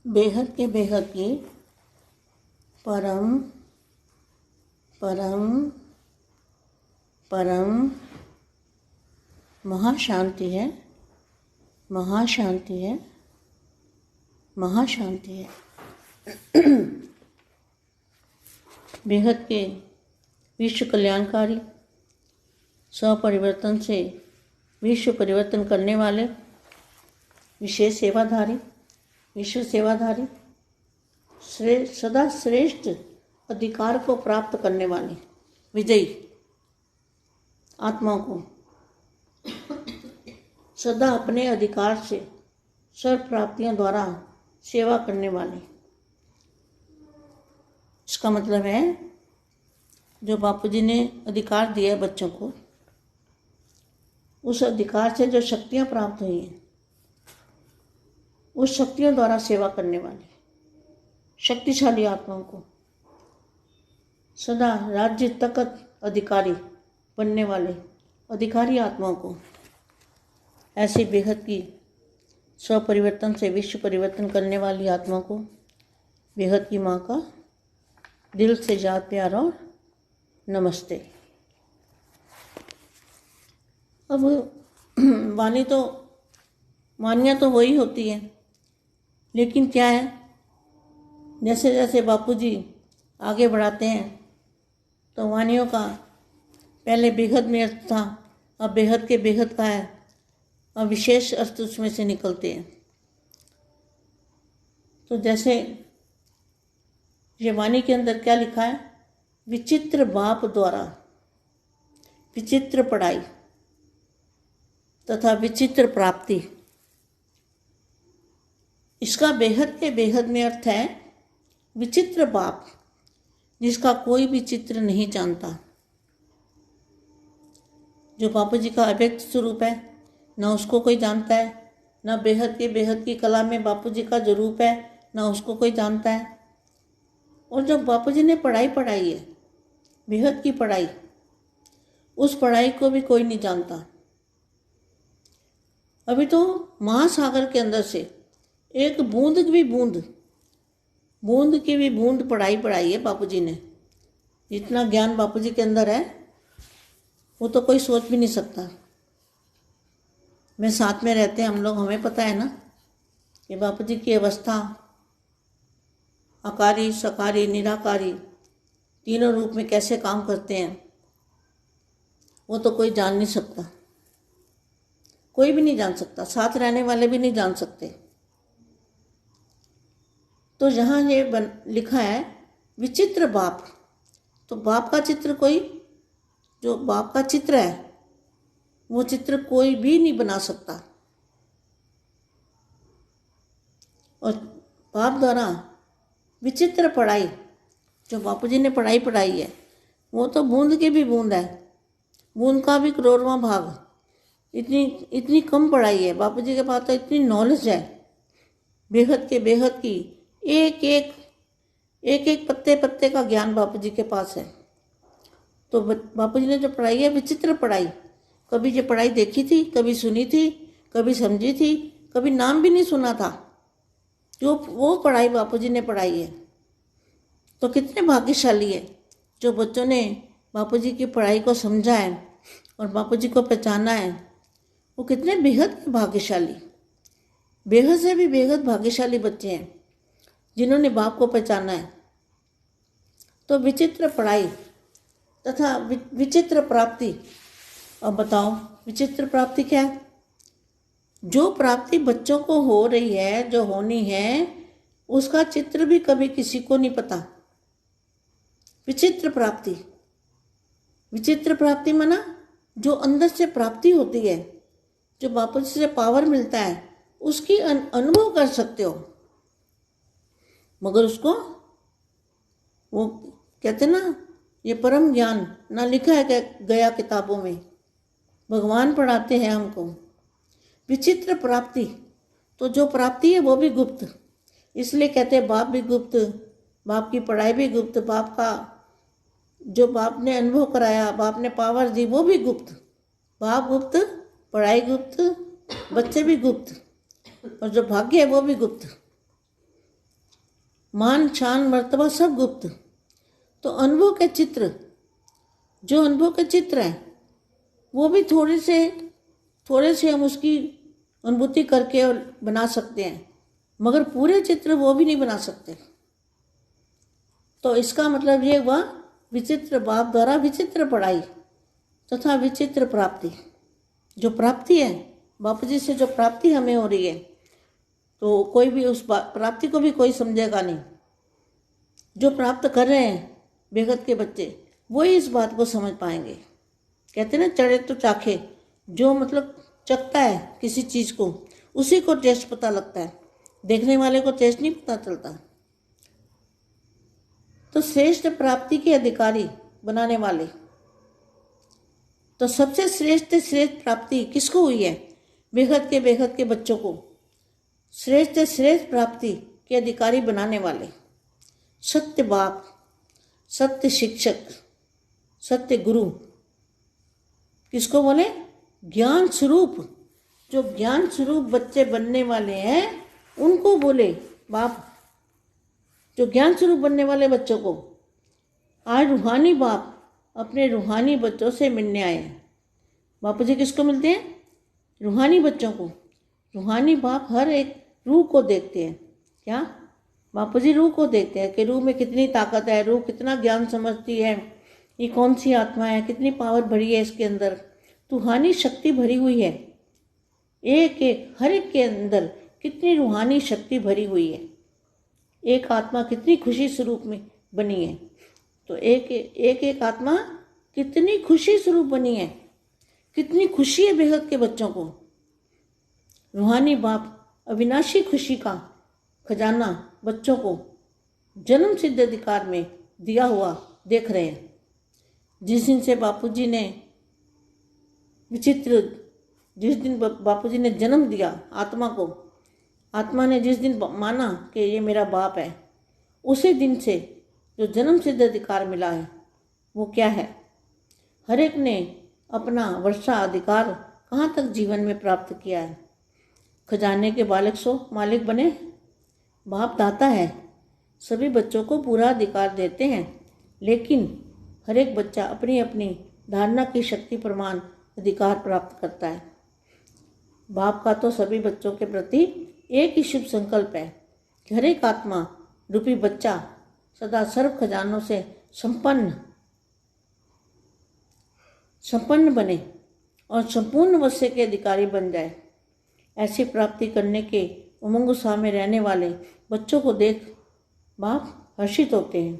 बेहद के बेहद की परम परम परम महाशांति है, महाशांति है, महाशांति है। बेहद के विश्व कल्याणकारी स्वपरिवर्तन से विश्व परिवर्तन करने वाले विशेष सेवाधारी, विश्व सेवाधारी, सदा श्रेष्ठ अधिकार को प्राप्त करने वाले विजयी आत्माओं को सदा अपने अधिकार से सर्व प्राप्तियों द्वारा सेवा करने वाले। इसका मतलब है जो बापूजी ने अधिकार दिया है बच्चों को, उस अधिकार से जो शक्तियाँ प्राप्त हुई हैं, उस शक्तियों द्वारा सेवा करने वाले शक्तिशाली आत्माओं को सदा राज्य तक अधिकारी बनने वाले अधिकारी आत्माओं को, ऐसी बेहद की स्वपरिवर्तन से विश्व परिवर्तन करने वाली आत्मा को बेहद की माँ का दिल से याद प्यार और नमस्ते। अब वानियाँ तो वही होती है, लेकिन क्या है, जैसे जैसे बापूजी आगे बढ़ाते हैं तो वानियों का पहले बेहद में अर्थ था, अब बेहद के बेहद का है, अब विशेष अर्थ उसमें से निकलते हैं। तो जैसे ये वाणी के अंदर क्या लिखा है, विचित्र बाप द्वारा विचित्र पढ़ाई तथा विचित्र प्राप्ति। इसका बेहद के बेहद में अर्थ है विचित्र बाप, जिसका कोई भी चित्र नहीं जानता, जो बापू जी का अव्यक्त स्वरूप है, न उसको कोई जानता है, न बेहद के बेहद की कला में बापू जी का जो रूप है, न उसको कोई जानता है। और जो बापू जी ने पढ़ाई पढ़ाई है, बेहद की पढ़ाई, उस पढ़ाई को भी कोई नहीं जानता। अभी तो महासागर के अंदर से एक बूंद की भी बूंद पढ़ाई पढ़ाई है बापू जी ने। जितना ज्ञान बापू जी के अंदर है वो तो कोई सोच भी नहीं सकता। मैं साथ में रहते हैं हम लोग, हमें पता है ना कि बापू जी की अवस्था आकारी, सकारी, निराकारी तीनों रूप में कैसे काम करते हैं, वो तो कोई जान नहीं सकता, कोई भी नहीं जान सकता, साथ रहने वाले भी नहीं जान सकते। तो यहाँ ये लिखा है विचित्र बाप, तो बाप का चित्र कोई, जो बाप का चित्र है वो चित्र कोई भी नहीं बना सकता। और बाप द्वारा विचित्र पढ़ाई, जो बापू जी ने पढ़ाई पढ़ाई है, वो तो बूंद की भी बूंद है, बूंद का भी करोड़वां भाग। इतनी कम पढ़ाई है बापू जी के पास, तो इतनी नॉलेज है बेहद के बेहद की, एक एक पत्ते पत्ते का ज्ञान बापू जी के पास है। तो बापू जी ने जो पढ़ाई है विचित्र पढ़ाई, कभी ये पढ़ाई देखी थी, कभी सुनी थी, कभी समझी थी, कभी नाम भी नहीं सुना था, जो वो पढ़ाई बापू जी ने पढ़ाई है। तो कितने भाग्यशाली है जो बच्चों ने बापू जी की पढ़ाई को समझा है और बापू जी को पहचाना है, वो कितने बेहद भाग्यशाली, बेहद से भी बेहद भाग्यशाली बच्चे हैं जिन्होंने बाप को पहचाना है। तो विचित्र पढ़ाई तथा विचित्र प्राप्ति। अब बताओ विचित्र प्राप्ति क्या है? जो प्राप्ति बच्चों को हो रही है, जो होनी है, उसका चित्र भी कभी किसी को नहीं पता। विचित्र प्राप्ति, विचित्र प्राप्ति माना जो अंदर से प्राप्ति होती है, जो बापू जी से पावर मिलता है, उसकी अनुभव कर सकते हो, मगर उसको वो कहते ना, ये परम ज्ञान ना लिखा है गया किताबों में, भगवान पढ़ाते हैं हमको। विचित्र प्राप्ति, तो जो प्राप्ति है वो भी गुप्त, इसलिए कहते हैं बाप भी गुप्त, बाप की पढ़ाई भी गुप्त, बाप का जो बाप ने अनुभव कराया, बाप ने पावर दी, वो भी गुप्त। बाप गुप्त, पढ़ाई गुप्त, बच्चे भी गुप्त, और जो भाग्य है वो भी गुप्त। मान शान मर्तबा सब गुप्त। तो अनुभव के चित्र, जो अनुभव के चित्र हैं वो भी थोड़े से हम उसकी अनुभूति करके और बना सकते हैं, मगर पूरे चित्र वो भी नहीं बना सकते। तो इसका मतलब ये हुआ, विचित्र बाप द्वारा विचित्र पढ़ाई तथा विचित्र प्राप्ति। जो प्राप्ति है, बापू जी से जो प्राप्ति हमें हो रही है, तो कोई भी उस प्राप्ति को भी कोई समझेगा नहीं। जो प्राप्त कर रहे हैं बेगत के बच्चे, वो ही इस बात को समझ पाएंगे। कहते हैं ना, चढ़े तो चाखे। जो मतलब चखता है किसी चीज़ को, उसी को टेस्ट पता लगता है, देखने वाले को टेस्ट नहीं पता चलता। तो श्रेष्ठ प्राप्ति के अधिकारी बनाने वाले, तो सबसे श्रेष्ठ प्राप्ति किसको हुई है? बेहद के बच्चों को श्रेष्ठ प्राप्ति के अधिकारी बनाने वाले सत्य बाप, सत्य शिक्षक, सत्य गुरु। किसको बोले? ज्ञान स्वरूप। जो ज्ञान स्वरूप बच्चे बनने वाले हैं उनको बोले बाप। जो ज्ञान स्वरूप बनने वाले बच्चों को आज रूहानी बाप अपने रूहानी बच्चों से मिलने आए हैं। बापू जी किसको मिलते हैं? रूहानी बच्चों को। रूहानी बाप हर एक रूह को देखते हैं। क्या? बापू जी रूह को देखते हैं कि रूह में कितनी ताकत है, रूह कितना ज्ञान समझती है, ये कौन सी आत्मा है, कितनी पावर भरी है इसके अंदर, रूहानी शक्ति भरी हुई है। हर एक के अंदर कितनी रूहानी शक्ति भरी हुई है। एक आत्मा कितनी खुशी स्वरूप में बनी है। तो एक आत्मा कितनी खुशी स्वरूप बनी है, कितनी खुशी है बेहद के बच्चों को। रूहानी बाप अविनाशी खुशी का खजाना बच्चों को जन्म सिद्ध अधिकार में दिया हुआ देख रहे हैं। जिस दिन से बापूजी ने जिस दिन बापूजी ने जन्म दिया आत्मा को, आत्मा ने जिस दिन माना कि ये मेरा बाप है, उसी दिन से जो जन्म सिद्ध अधिकार मिला है वो क्या है? हर एक ने अपना वर्षा अधिकार कहाँ तक जीवन में प्राप्त किया है। खजाने के मालिक बने। बाप दाता है, सभी बच्चों को पूरा अधिकार देते हैं, लेकिन हर एक बच्चा अपनी अपनी धारणा की शक्ति प्रमाण अधिकार प्राप्त करता है। बाप का तो सभी बच्चों के प्रति एक ही शुभ संकल्प है कि हर एक आत्मा रूपी बच्चा सदा सर्व खजानों से संपन्न बने और संपूर्ण वश्य के अधिकारी बन जाए। ऐसी प्राप्ति करने के उमंग उत्साह में रहने वाले बच्चों को देख बाप हर्षित होते हैं।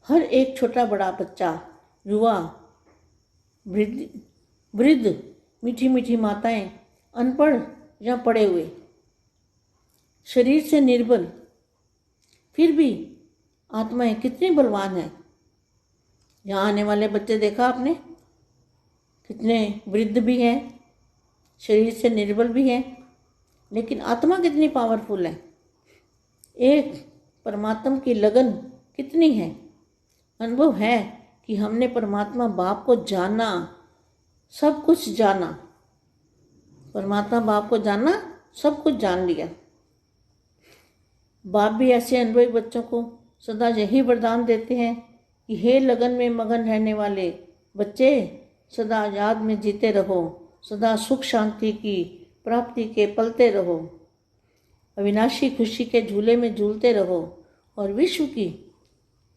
हर एक छोटा बड़ा बच्चा, युवा, वृद्ध, मीठी मीठी माताएं, अनपढ़ या पढ़े हुए, शरीर से निर्बल, फिर भी आत्माएं कितनी बलवान हैं। यहाँ आने वाले बच्चे देखा आपने, कितने वृद्ध भी हैं, शरीर से निर्बल भी हैं, लेकिन आत्मा कितनी पावरफुल है। एक परमात्मा की लगन कितनी है। अनुभव है कि हमने परमात्मा बाप को जाना, सब कुछ जाना। परमात्मा बाप को जाना, सब कुछ जान लिया। बाप भी ऐसे अनुभवी बच्चों को सदा यही वरदान देते हैं कि हे लगन में मगन रहने वाले बच्चे, सदा याद में जीते रहो, सदा सुख शांति की प्राप्ति के पलते रहो, अविनाशी खुशी के झूले में झूलते रहो और विश्व की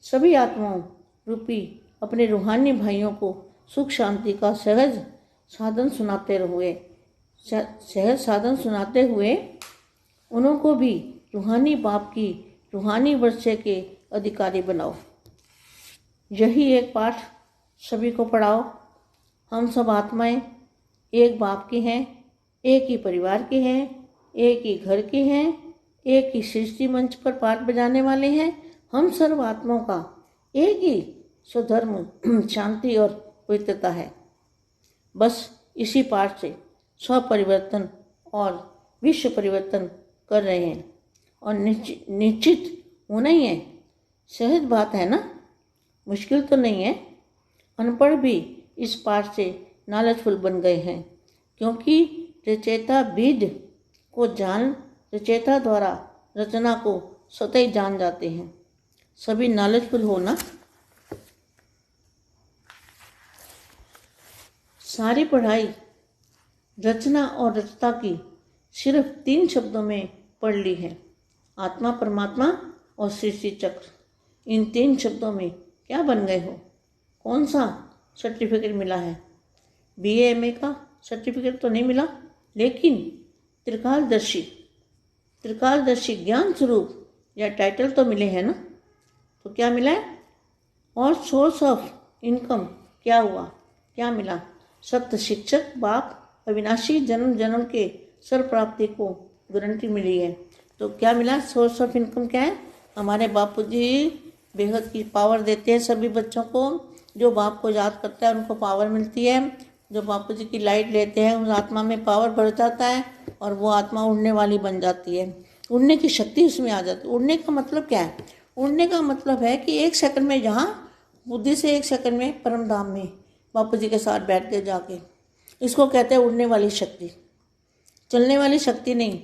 सभी आत्माओं रूपी अपने रूहानी भाइयों को सुख शांति का सहज साधन सुनाते हुए उनको भी रूहानी बाप की रूहानी वर्षे के अधिकारी बनाओ। यही एक पाठ सभी को पढ़ाओ। हम सब आत्माएं एक बाप की हैं, एक ही परिवार की हैं, एक ही घर की हैं, एक ही सृष्टि मंच पर पाठ बजाने वाले हैं। हम सर्व आत्माओं का एक ही स्वधर्म शांति और पवित्रता है। बस इसी पाठ से स्व परिवर्तन और विश्व परिवर्तन कर रहे हैं और निश्चित होना ही है। सहज बात है ना, मुश्किल तो नहीं है। अनपढ़ भी इस पाठ से नॉलेजफुल बन गए हैं, क्योंकि रचयिता बीज को जान रचयिता द्वारा रचना को स्वतः ही जान जाते हैं। सभी नॉलेजफुल हो ना। सारी पढ़ाई रचना और रचता की सिर्फ 3 शब्दों में पढ़ ली है, आत्मा, परमात्मा और सृष्टि चक्र। इन 3 शब्दों में क्या बन गए हो? कौन सा सर्टिफिकेट मिला है? BA MA का सर्टिफिकेट तो नहीं मिला, लेकिन त्रिकालदर्शी ज्ञान स्वरूप या टाइटल तो मिले हैं ना। तो क्या मिला है? और सोर्स ऑफ इनकम क्या हुआ? क्या मिला? सत्य शिक्षक बाप, अविनाशी जन्म जन्म के सर प्राप्ति को गारंटी मिली है। तो क्या मिला? सोर्स ऑफ इनकम क्या है? हमारे बापू जी बेहद की पावर देते हैं सभी बच्चों को। जो बाप को याद करता है उनको पावर मिलती है। जो बापू जी की लाइट लेते हैं उस आत्मा में पावर बढ़ जाता है और वो आत्मा उड़ने वाली बन जाती है। उड़ने की शक्ति उसमें आ जाती है। उड़ने का मतलब क्या है? उड़ने का मतलब है कि 1 सेकंड में, जहाँ बुद्धि से 1 सेकंड में परम धाम में बापू जी के साथ बैठ के जाके, इसको कहते हैं उड़ने वाली शक्ति। चलने वाली शक्ति नहीं,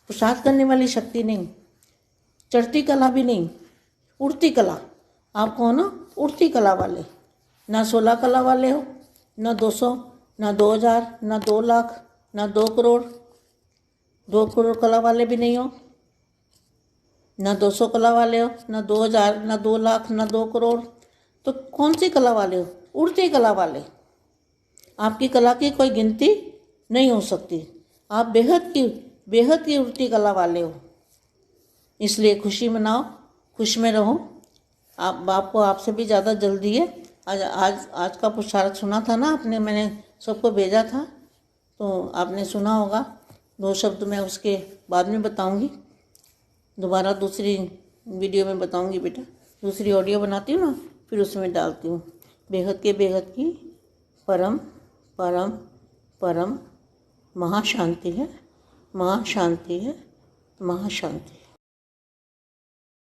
पुरुषार्थ करने वाली शक्ति नहीं, चढ़ती कला भी नहीं, उड़ती कला। आप कहो ना उड़ती कला वाले। ना 16 कला वाले हो, ना 200, ना 2000, ना 2 लाख, ना 2 करोड़। 2 करोड़ कला वाले भी नहीं हो, ना 200 कला वाले हो, ना 2000, ना 2 लाख, ना 2 करोड़। तो कौन सी कला वाले हो? उड़ती कला वाले। आपकी कला की कोई गिनती नहीं हो सकती। आप बेहद की उड़ती कला वाले हो। इसलिए खुशी मनाओ, खुश में रहो। आप बाप को आपसे भी ज़्यादा जल्दी है। आज का पुरुषार्थ सुना था ना आपने, मैंने सबको भेजा था, तो आपने सुना होगा। 2 शब्द मैं उसके बाद में बताऊंगी, दोबारा दूसरी वीडियो में बताऊंगी बेटा। दूसरी ऑडियो बनाती हूँ ना, फिर उसमें डालती हूँ। बेहद की परम परम परम महाशांति है, महाशांति है, महाशांति है।